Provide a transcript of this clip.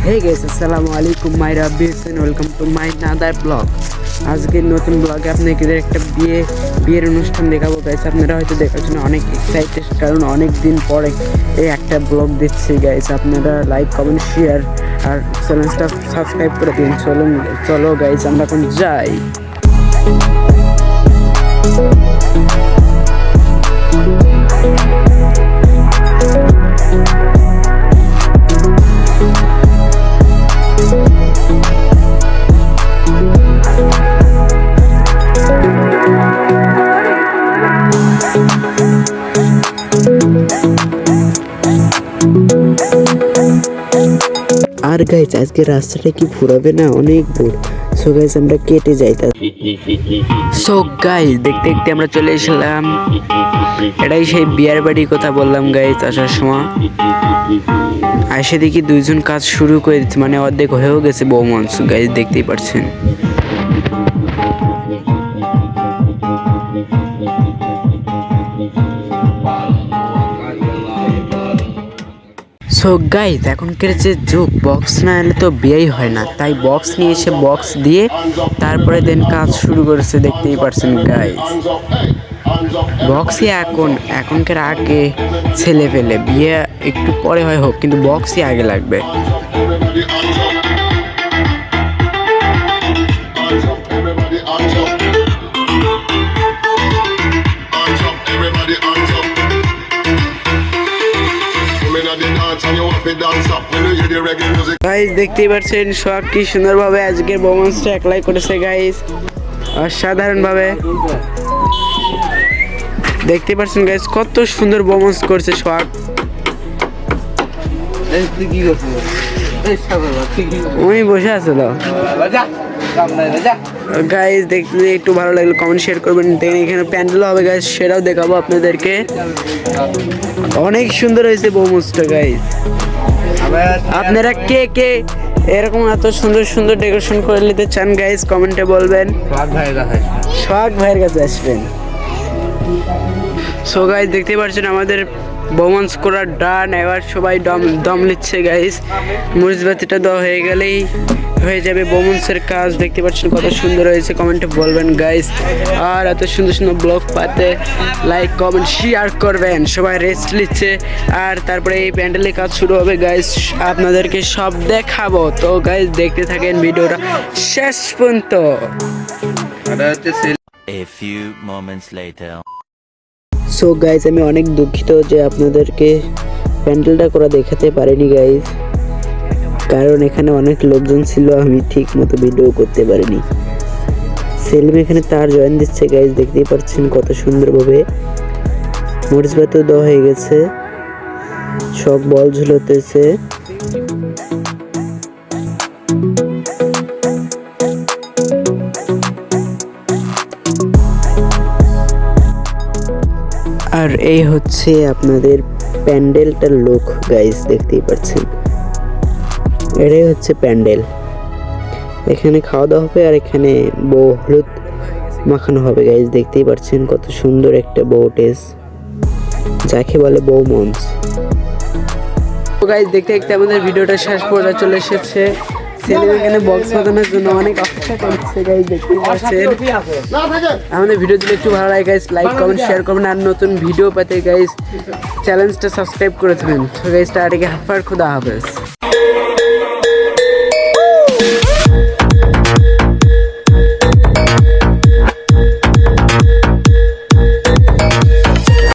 Hey guys, আসসালামু আলাইকুম, my Rabbi Hossain, welcome to my another blog. আজকের নতুন ব্লগে আপনাদের একটা বিয়ের অনুষ্ঠান দেখাবো গাইস। আপনারা হয়তো দেখার জন্য অনেক এক্সাইটেড, কারণ অনেক দিন পরে এই একটা ব্লগ দিচ্ছি গাইস। আপনারা লাইক, কমেন্ট, শেয়ার আর চ্যানেলটা সাবস্ক্রাইব করে দিন। চলো গাইস, আমরা এখন যাই। আর গাইস, আজকে রাস্তাটা কি ফুরাবে না, অনেক দূর। সো গাইস, আমরা কেটে যাই। সো গাইস, দেখতে দেখতে আমরা চলে এসেছিলাম। এটাই সেই বিয়ার বাড়ির কথা বললাম গাইস আসার সময়। এসে দেখি দুইজন কাজ শুরু করে দিচ্ছে, মানে অর্ধেক হয়েও গেছে বউ মঞ্চ গাইস, দেখতেই পাচ্ছেন। সো গাইস, এখনকার যে যুগ, বক্স না এলে তো বিয়েই হয় না, তাই বক্স নিয়ে এসে বক্স দিয়ে তারপরে দেন কাজ শুরু করেছে, দেখতেই পারছেন গাইস। বক্সই এখনকার আগে ছেলে ফেলে বিয়ে একটু পরে হয় হোক, কিন্তু বক্সই আগে লাগবে। গাইস, দেখতেই পাচ্ছেন সোহাগ কি সুন্দরভাবে আজকের পারফরম্যান্সটা অ্যাপ্লাই করেছে গাইস, অসাধারণভাবে। দেখতে পাচ্ছেন গাইস, কত সুন্দর পারফরম্যান্স করছে সোহাগ। ওই বসে আছে তো গাইস। দেখতে একটু ভালো লাগলো, কমেন্ট শেয়ার করবেন। দেখেন এখানে প্যান্ডেল হবে গাইস, সেটাও দেখাবো আপনাদেরকে। অনেক সুন্দর হয়েছে পারফরম্যান্সটা গাইস। আপনারা কে কে এরকম এত সুন্দর সুন্দর ডেকোরেশন করে নিতে চান গাইস, কমেন্টে বলবেন। সোহাগ ভাইয়ের কাছে আসবেন। সো গাইস, দেখতে পাচ্ছেন আমাদের পারফরম্যান্স করার ডান। এবার সবাই দম নিচ্ছে গাইস। মরিচবাতিটা দেওয়া হয়ে গেলেই হয়ে যাবে পারফরম্যান্সের কাজ। দেখতে পাচ্ছেন কত সুন্দর হয়েছে, কমেন্টে বলবেন গাইস। আর এত সুন্দর সুন্দর ব্লগ পাতে লাইক, কমেন্ট, শেয়ার করবেন। সবাই রেস্ট নিচ্ছে, আর তারপরে এই প্যান্ডেলের কাজ শুরু হবে গাইস। আপনাদেরকে সব দেখাবো। তো গাইস, দেখতে থাকেন ভিডিওটা শেষ পর্যন্ত। A few moments later. So guys, আমি অনেক দুঃখিত যে আপনাদেরকে প্যান্ডেলটা করা দেখাতে পারিনি গাইস, কারণ এখানে অনেক লোকজন ছিল, আমি ঠিক মতো ভিডিও করতে পারিনি। সেলিম এখানে তার জয়েন দিচ্ছে গাইস, দেখতেই পাচ্ছেন কত সুন্দরভাবে। মরিচবাতিও দেওয়া হয়ে গেছে, সব বল ঝুলতেছে। আর এই হচ্ছে আপনাদের প্যান্ডেলটার লুক গাইস, দেখতেই পাচ্ছেন। এটাই হচ্ছে প্যান্ডেল। এখানে খাওয়া দাওয়া হবে, আর এখানে বউ হলুদ মাখানো হবে গাইস, দেখতেই পাচ্ছেন কত সুন্দর একটা বউ টেস, যাকে বলে বউ মঞ্চ। তো গাইস, দেখতে দেখতে আমাদের ভিডিওটা শেষ পর্যায়ে চলে এসেছে। ছেলে এখানে বক্স বাজানোর জন্য অনেক অপেক্ষা করছে গাইস, দেখতে পাচ্ছেন। আমাদের ভিডিও দিলে একটু ভালো লাগে গাইস, লাইক, কমেন্ট, শেয়ার করবেন। আর নতুন ভিডিও পেতে গাইস চ্যানেলটা সাবস্ক্রাইব করে দেবেন। তো গাইস, টাটা, খুদা হাফেজ।